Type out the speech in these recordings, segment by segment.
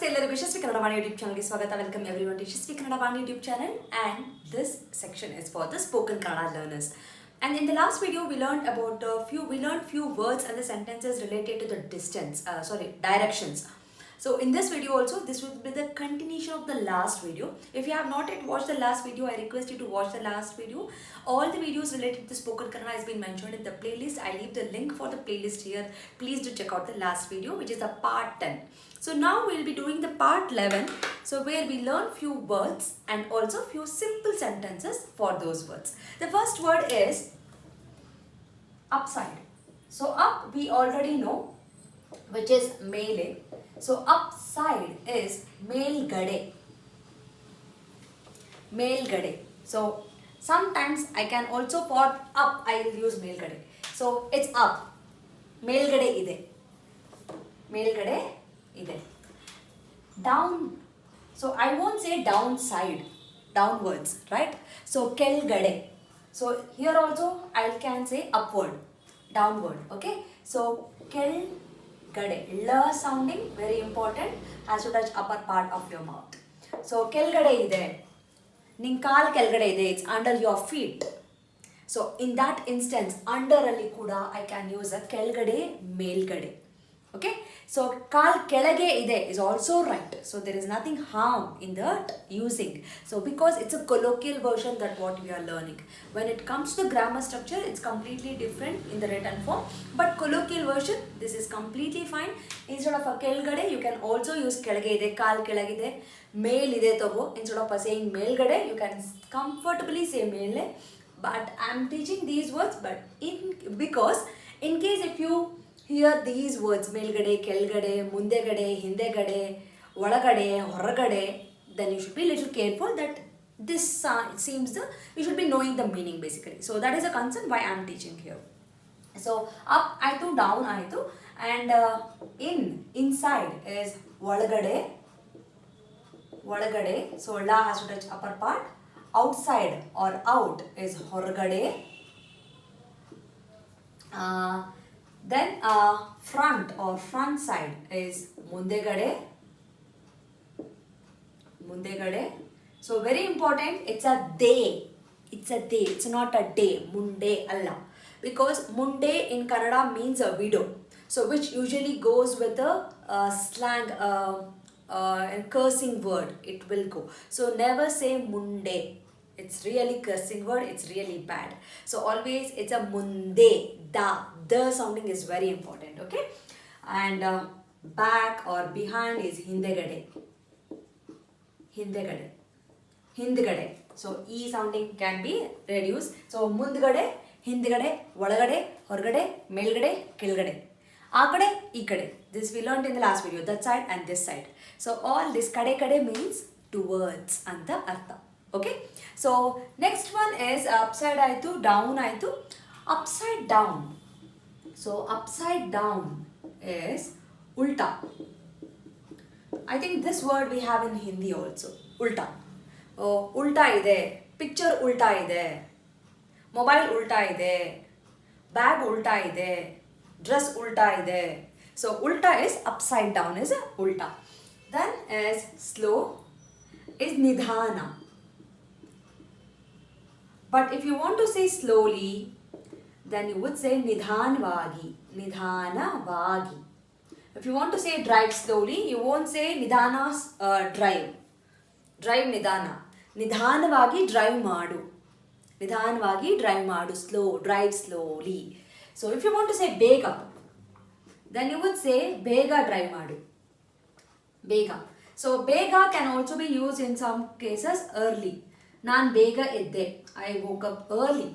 ಎಲ್ಲರಿಗೂ ಯಶಸ್ವಿ ಕನ್ನಡ ವಾಣಿ ಯೂಟ್ಯೂಬ್ ಚಾನಲ್ಗೆ ಸ್ವಾಗತ. Welcome everyone to Yashasvi Kannada Vani YouTube channel, and this section is for the spoken Kannada learners. And in the last video we learned about few words and the sentences related to the directions. So in this video also, this will be the continuation of the last video. If you have not yet watched the last video, I request you to watch the last video. All the videos related to spoken Kannada has been mentioned in the playlist. I leave the link for the playlist here. Please do check out the last video, which is the part 10. So now we will be doing the part 11, so where we learn few words and also few simple sentences for those words. The first word is upside. So up we already know, which is mele. So upside is melgade. Melgade. So sometimes I can also for up I will use melgade. So it's up. Melgade ide. Melgade ide. Down. So I won't say downside. Downwards, right? So kelgade. So here also I can say upward. Downward. Okay. So kelgade. La sounding very important, has to touch upper part of your mouth. So kelgade ide. Ninkal kelgade ide. It's under your feet. So in that instance, under alli kuda I can use a kelgade, melgade. Okay. So kal kelage ide is also right. So there is nothing harm in that using. So because it's a colloquial version that what we are learning. When it comes to grammar structure, it's completely different in the written form. But colloquial version, this is completely fine. Instead of a kelgade, you can also use kelage ide, kal kelage ide, mel ide togo. Instead of saying melgade, you can comfortably say mele. But I am teaching these words, but because in case if you hear these words melgade, kelgade, mundegade, hindegade, ಒಳಗಡೆ, ಹೊರಗಡೆ, then you should be little careful that this seems you should be knowing the meaning basically. So that is a concern why I am teaching here. So up ಆಯಿತು, down ಆಯಿತು, and inside is ಒಳಗಡೆ. So la has to touch upper part. Outside or out is ಹೊರಗಡೆ. Then front or front side is mundegade. So very important, it's a day. It's not a day. Munde alla. Because munde in Kannada means a widow. So which usually goes with a slang and cursing word. It will go. So never say munde. It's really cursing word. It's really bad. So always it's a munde. The sounding is very important. Okay. And back or behind is hindegade. So e sounding can be reduced. So mundgade, hindgade, ಒಳಗಡೆ, ಹೊರಗಡೆ, ಮೇಲ್ಗಡೆ, ಕೆಳಗಡೆ, ಆ ಕಡೆ, ಈ ಕಡೆ. This we learned in the last video. That side and this side. So all this kade means towards ಅಂತ ಅರ್ಥ. Okay. So next one is upside ಆಯಿತು, down ಆಯಿತು. Upside down. So upside down is ulta. I think this word we have in Hindi also. Ulta. Oh, ulta ide. Picture ulta ide. Mobile ulta ide. Bag ulta ide. Dress ulta ide. So ulta is upside down is ulta. Then is slow is nidhana. But if you want to say slowly, then you would say nidhanvagi. If you want to say drive slowly, you won't say nidhana drive. Drive nidhana. Nidhanvagi drive maadu. Slow, drive slowly. So if you want to say bega, then you would say bega drive maadu. Bega. So bega can also be used in some cases early. Naan bega edde. I woke up early.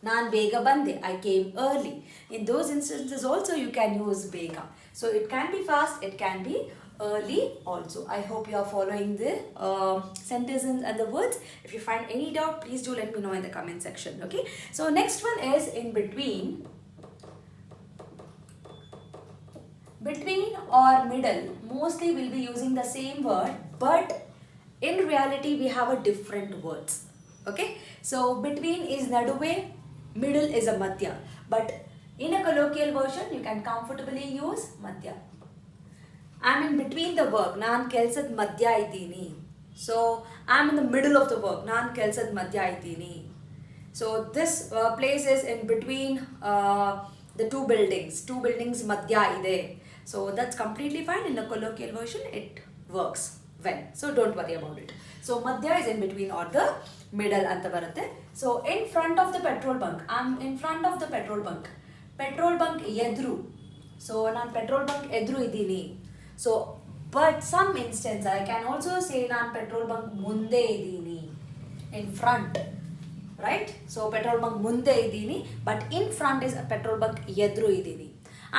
Naan bega bande. I came early. In those instances also you can use bega. So it can be fast, it can be early also. I hope you are following the sentences and the words. If you find any doubt, please do let me know in the comment section. Okay. So next one is in between. Between or middle. Mostly we'll be using the same word, but in reality we have a different words. Okay. So between is naduve, middle is a madhya. But in a colloquial version, you can comfortably use madhya. I'm in between the work. ನಾನು ಕೆಲ್ಸದ ಮಧ್ಯ ಇದ್ದೀನಿ. So I'm in the middle of the work. ನಾನು ಕೆಲ್ಸದ ಮಧ್ಯ ಇದ್ದೀನಿ. So this place is in between the two buildings. Two buildings ಮಧ್ಯ ಇದೆ. So that's completely fine. In the colloquial version, it works well. So don't worry about it. So madhya is in between or the middle anta barutte. So in front of the petrol bunk. I'm in front of the petrol bunk. Petrol bunk edru. So ನಾನು petrol bunk edru idini. So but some instance I can also say ನಾನು petrol bunk ಮುಂದೆ idini. In front. Right? So petrol bunk ಮುಂದೆ idini. But in front is a petrol bunk edru idini.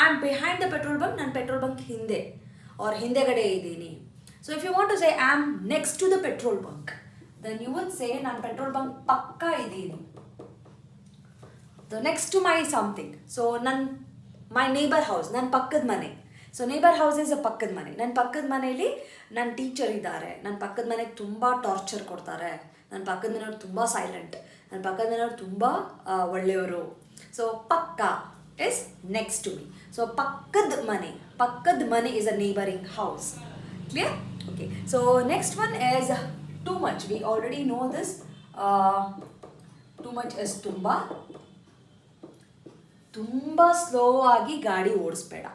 I'm behind the petrol bunk. ನಾನು petrol bunk ಹಿಂದೆ or ಹಿಂದೆಗಡೆ idini. So if you want to say I am next to the petrol bunk, then you would say ನಾನು petrol bunk ಪಕ್ಕ ಇದ್ದೀನಿ. The next to my something. So my neighbor house, ನನ್ನ ಪಕ್ಕದ ಮನೆ. So neighbor house is a ಪಕ್ಕದ ಮನೆ. ನನ್ನ ಪಕ್ಕದ ಮನೆಯಲ್ಲಿ ನನ್ನ ಟೀಚರ್ ಇದ್ದಾರೆ. ನನ್ನ ಪಕ್ಕದ ಮನೆಗೆ ತುಂಬ ಟಾರ್ಚರ್ ಕೊಡ್ತಾರೆ. ನನ್ನ ಪಕ್ಕದ ಮನೆಯವರು ತುಂಬ ಸೈಲೆಂಟ್. ನನ್ನ ಪಕ್ಕದ ಮನೆಯವರು ತುಂಬ ಒಳ್ಳೆಯವರು. So ಪಕ್ಕ is next to me. So ಪಕ್ಕದ ಮನೆ is a neighboring house. Clear? Okay. So next one is too much. We already know this. Too much is ತುಂಬಾ ಸ್ಲೋ ಆಗಿ ಗಾಡಿ ಓಡಿಸ್ಬೇಡ.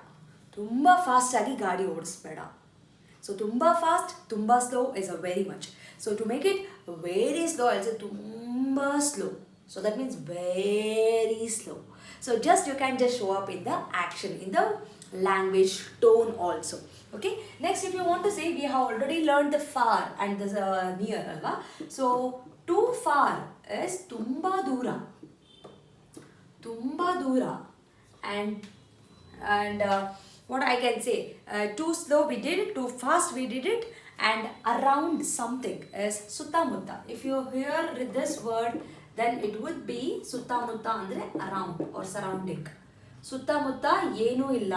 ತುಂಬ ಫಾಸ್ಟ್ ಆಗಿ ಗಾಡಿ ಓಡಿಸ್ಬೇಡ. So ತುಂಬಾ ಫಾಸ್ಟ್, ತುಂಬಾ slow is a very much. So to make it very slow, I'll say ತುಂಬಾ slow. So that means very slow. So you can just show up in the action, in the language tone also. Okay, next if you want to say, we have already learned the far and the near alva. So too far is tumba dura and what I can say, too slow we did it, too fast we did it, and around something is suttamutta. If you hear this word, then it would be suttamutta andre around or surrounding. Suttamutta ಏನು ಇಲ್ಲ.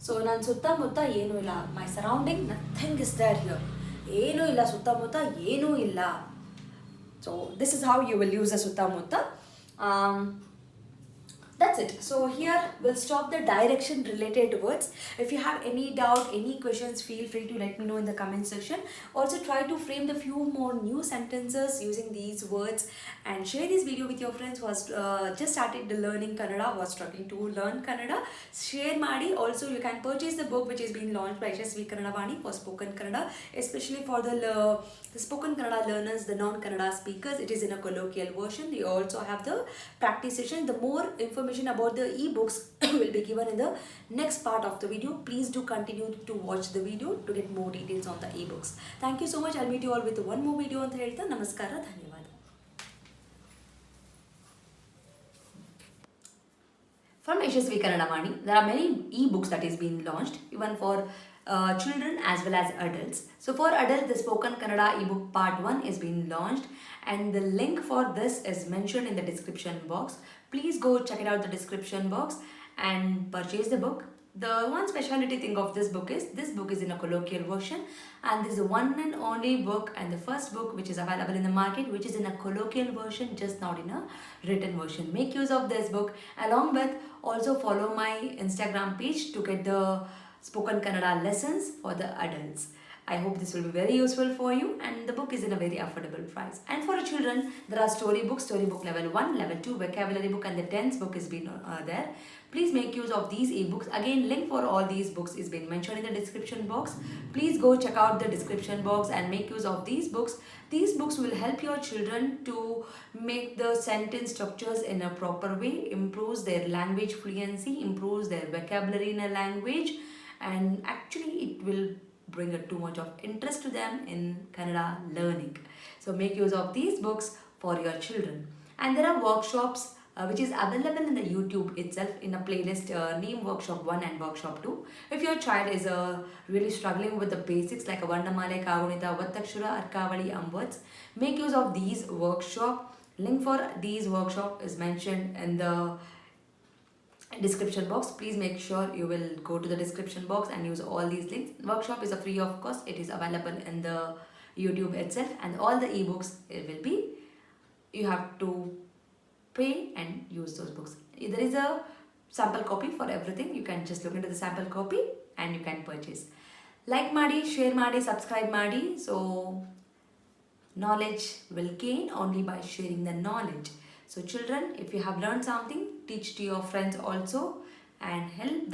So ನನ್ನ ಸುತ್ತಮುತ್ತ ಏನೂ ಇಲ್ಲ. My surrounding nothing is there here. ಏನೂ ಇಲ್ಲ, ಸುತ್ತಮುತ್ತ ಏನೂ ಇಲ್ಲ. So this is how you will use a ಸುತ್ತಮುತ್ತ. That's it. So here we'll stop the direction related words. If you have any doubt, any questions, feel free to let me know in the comment section. Also try to frame the few more new sentences using these words and share this video with your friends who has just started the learning Kannada, who are struggling to learn Kannada. Share ಮಾಡಿ. Also you can purchase the book which is being launched by Yashaswini for spoken Kannada, especially for the spoken Kannada learners, the non-Kannada speakers. It is in a colloquial version. You also have the practice session. The more information about the ebooks will be given in the next part of the video. Please do continue to watch the video to get more details on the ebooks. Thank you so much. I'll meet you all with one more video ಅಂತ ಹೇಳ್ತಾ ನಮಸ್ಕಾರ, ಧನ್ಯವಾದ. From Yashaswi Kannada Vaani, there are many ebooks that is being launched even for children as well as adults. So for adults, the spoken Kannada ebook part 1 is being launched and the link for this is mentioned in the description box. Please go check it out the description box and purchase the book. The one speciality thing of this book is in a colloquial version, and this is the one and only book and the first book which is available in the market which is in a colloquial version, just not in a written version. Make use of this book. Along with, also follow my Instagram page to get the spoken Kannada lessons for the adults. I hope this will be very useful for you, and the book is in a very affordable price. And for children, there are storybook level 1, level 2, vocabulary book, and the 10th book is been there. Please make use of these ebooks. Again, link for all these books is been mentioned in the description box. Please go check out the description box and make use of these books. These books will help your children to make the sentence structures in a proper way, improves their language fluency, improves their vocabulary in a language, and actually it will bring too much of interest to them in Kannada learning. So make use of these books for your children. And there are workshops which is available in the YouTube itself in a playlist named Workshop 1 and Workshop 2. If your child is really struggling with the basics like a Varnamale, Kagunita, Vattakshura, Arkavali, words, make use of these workshop. Link for these workshop is mentioned in the description box. Please make sure you will go to the description box and use all these links. Workshop is a free of cost. It is available in the YouTube itself, and all the ebooks it will be, you have to pay and use those books. There is a sample copy for everything. You can just look into the sample copy and you can purchase. Like ಮಾಡಿ, share ಮಾಡಿ, subscribe ಮಾಡಿ. So knowledge will gain only by sharing the knowledge. So children, if you have learned something, teach to your friends also, and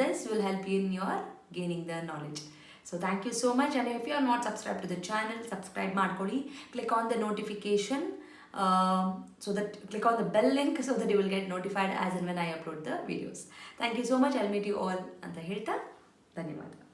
this will help you in your gaining the knowledge. So thank you so much, and if you are not subscribed to the channel, subscribe ಮಾಡ್ಕೊಳ್ಳಿ. Click on the notification, so that click on the bell link so that you will get notified as and when I upload the videos. Thank you so much. I'll meet you all ಅಂತ ಹೇಳ್ತಾ ಧನ್ಯವಾದ.